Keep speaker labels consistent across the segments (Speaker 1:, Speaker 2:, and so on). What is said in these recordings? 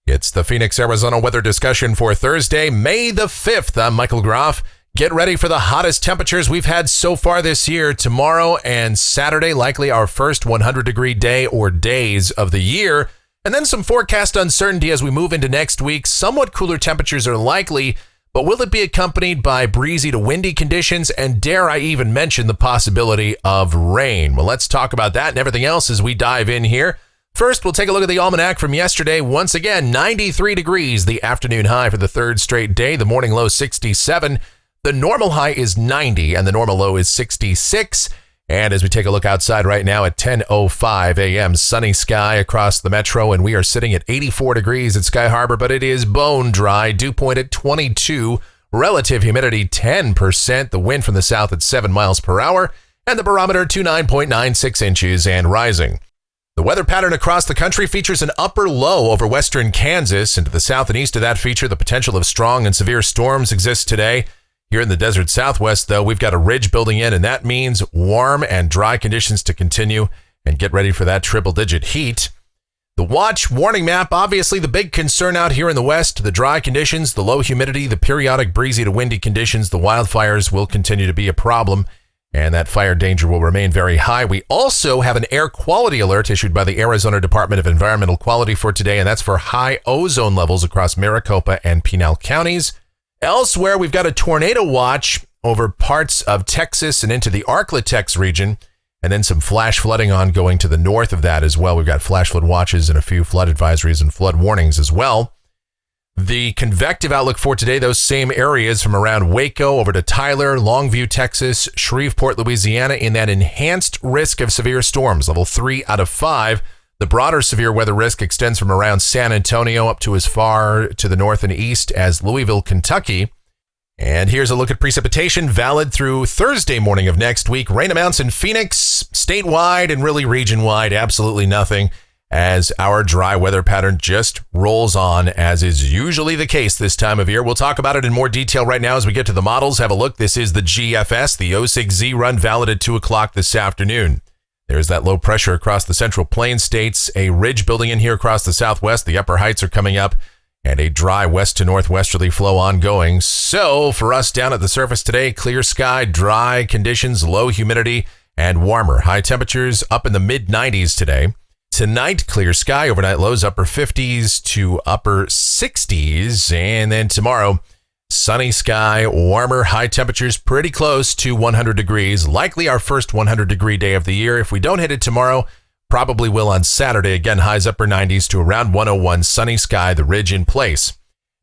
Speaker 1: It's the Phoenix, Arizona weather discussion for Thursday, May the 5th. I'm Michael Groff. Get ready for the hottest temperatures we've had so far this year. Tomorrow and Saturday, likely our first 100-degree day or days of the year. And then some forecast uncertainty as we move into next week. Somewhat cooler temperatures are likely, but will it be accompanied by breezy to windy conditions? And dare I even mention the possibility of rain? Well, let's talk about that and everything else as we dive in here. First, we'll take a look at the almanac from yesterday. Once again, 93 degrees, the afternoon high for the third straight day. The morning low, 67. The normal high is 90, and the normal low is 66. And as we take a look outside right now at 10:05 a.m., sunny sky across the metro, and we are sitting at 84 degrees at Sky Harbor, but it is bone dry. Dew point at 22, relative humidity 10%, the wind from the south at 7 miles per hour, and the barometer 29.96 inches and rising. The weather pattern across the country features an upper low over western Kansas, and to the south and east of that feature, the potential of strong and severe storms exists today. Here in the desert southwest, though, we've got a ridge building in, and that means warm and dry conditions to continue, and get ready for that triple-digit heat. The watch warning map, obviously the big concern out here in the west, the dry conditions, the low humidity, the periodic breezy to windy conditions, the wildfires will continue to be a problem, and that fire danger will remain very high. We also have an air quality alert issued by the Arizona Department of Environmental Quality for today, and that's for high ozone levels across Maricopa and Pinal counties. Elsewhere, we've got a tornado watch over parts of Texas and into the Arklatex region, and then some flash flooding ongoing to the north of that as well. We've got flash flood watches and a few flood advisories and flood warnings as well. The convective outlook for today, those same areas from around Waco over to Tyler, Longview, Texas, Shreveport, Louisiana, in that enhanced risk of severe storms, level 3 out of 5. The broader severe weather risk extends from around San Antonio up to as far to the north and east as Louisville, Kentucky. And here's a look at precipitation valid through Thursday morning of next week. Rain amounts in Phoenix, statewide and really region-wide, absolutely nothing, as our dry weather pattern just rolls on, as is usually the case this time of year. We'll talk about it in more detail right now as we get to the models. Have a look. This is the GFS, the 06Z run, valid at 2 o'clock this afternoon. There's that low pressure across the Central Plains states, a ridge building in here across the southwest. The upper heights are coming up, and a dry west to northwesterly flow ongoing. So for us down at the surface today, clear sky, dry conditions, low humidity, and warmer. High temperatures up in the mid-90s today. Tonight, clear sky, overnight lows upper 50s to upper 60s. And then tomorrow, sunny sky, warmer, high temperatures pretty close to 100 degrees. Likely our first 100-degree day of the year. If we don't hit it tomorrow, probably will on Saturday. Again, highs upper 90s to around 101, sunny sky, the ridge in place.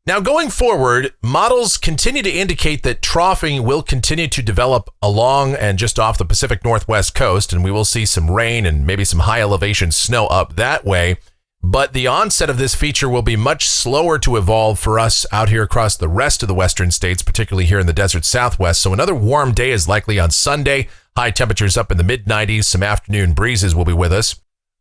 Speaker 1: Now, going forward, models continue to indicate that troughing will continue to develop along and just off the Pacific Northwest coast, and we will see some rain and maybe some high elevation snow up that way. But the onset of this feature will be much slower to evolve for us out here across the rest of the western states, particularly here in the desert southwest. So another warm day is likely on Sunday. High temperatures up in the mid-90s. Some afternoon breezes will be with us.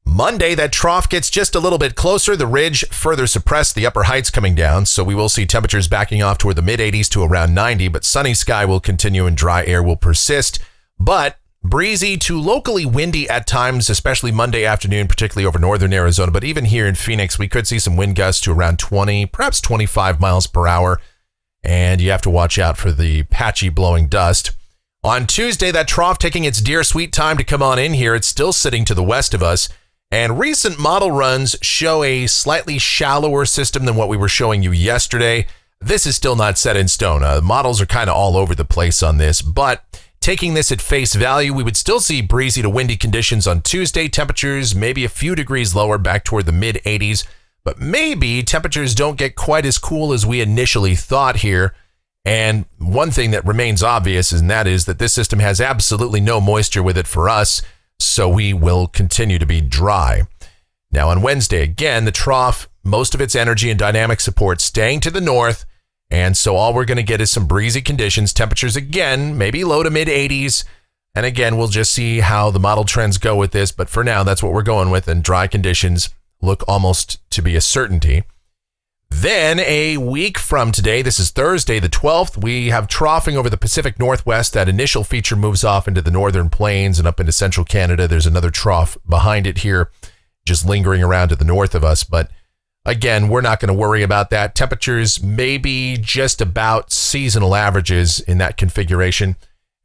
Speaker 1: Monday, that trough gets just a little bit closer. The ridge further suppressed, the upper heights coming down, so we will see temperatures backing off toward the mid-80s to around 90, but sunny sky will continue and dry air will persist. But breezy to locally windy at times, especially Monday afternoon, particularly over northern Arizona. But even here in Phoenix, we could see some wind gusts to around 20, perhaps 25 miles per hour. And you have to watch out for the patchy blowing dust. On Tuesday, that trough taking its dear sweet time to come on in here. It's still sitting to the west of us. And recent model runs show a slightly shallower system than what we were showing you yesterday. This is still not set in stone. Models are kind of all over the place on this, but taking this at face value, we would still see breezy to windy conditions on Tuesday. Temperatures maybe a few degrees lower, back toward the mid-80s, but maybe temperatures don't get quite as cool as we initially thought here. And one thing that remains obvious, and that is that this system has absolutely no moisture with it for us, so we will continue to be dry. Now on Wednesday, again, the trough, most of its energy and dynamic support staying to the north, and so all we're going to get is some breezy conditions. Temperatures again, maybe low to mid 80s. And again, we'll just see how the model trends go with this. But for now, that's what we're going with. And dry conditions look almost to be a certainty. Then a week from today, this is Thursday the 12th, we have troughing over the Pacific Northwest. That initial feature moves off into the northern plains and up into central Canada. There's another trough behind it here, just lingering around to the north of us. But Again, we're not going to worry about that. Temperatures maybe just about seasonal averages in that configuration.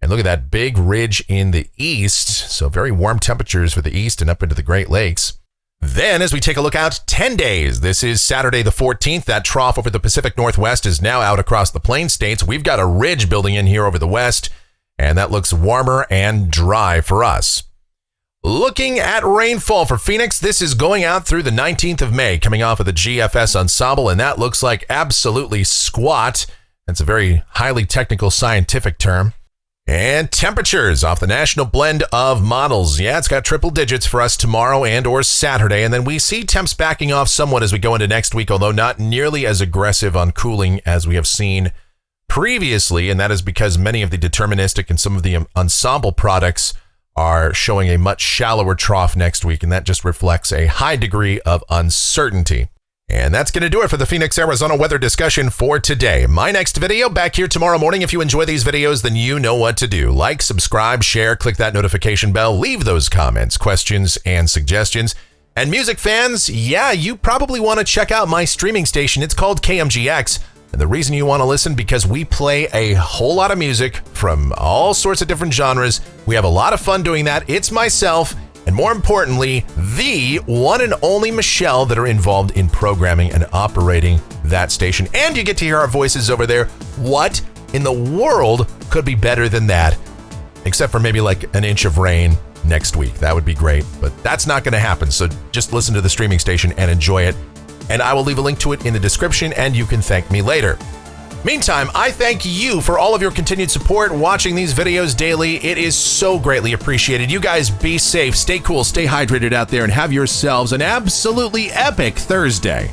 Speaker 1: And look at that big ridge in the east. So very warm temperatures for the east and up into the Great Lakes. Then as we take a look out 10 days, this is Saturday the 14th. That trough over the Pacific Northwest is now out across the Plain States. We've got a ridge building in here over the west, and that looks warmer and dry for us. Looking at rainfall for Phoenix, this is going out through the 19th of May, coming off of the GFS ensemble, and that looks like absolutely squat. That's a very highly technical scientific term. And temperatures off the national blend of models. Yeah, it's got triple digits for us tomorrow and or Saturday. And then we see temps backing off somewhat as we go into next week, although not nearly as aggressive on cooling as we have seen previously. And that is because many of the deterministic and some of the ensemble products are showing a much shallower trough next week. And that just reflects a high degree of uncertainty. And that's going to do it for the Phoenix, Arizona weather discussion for today. My next video back here tomorrow morning. If you enjoy these videos, then you know what to do. Like, subscribe, share, click that notification bell, leave those comments, questions, and suggestions. And music fans, yeah, you probably want to check out my streaming station. It's called KMGX. And the reason you want to listen, because we play a whole lot of music from all sorts of different genres. We have a lot of fun doing that. It's myself, and more importantly, the one and only Michelle that are involved in programming and operating that station. And you get to hear our voices over there. What in the world could be better than that? Except for maybe like an inch of rain next week. That would be great, but that's not going to happen. So just listen to the streaming station and enjoy it. And I will leave a link to it in the description, and you can thank me later. Meantime, I thank you for all of your continued support watching these videos daily. It is so greatly appreciated. You guys be safe, stay cool, stay hydrated out there, and have yourselves an absolutely epic Thursday.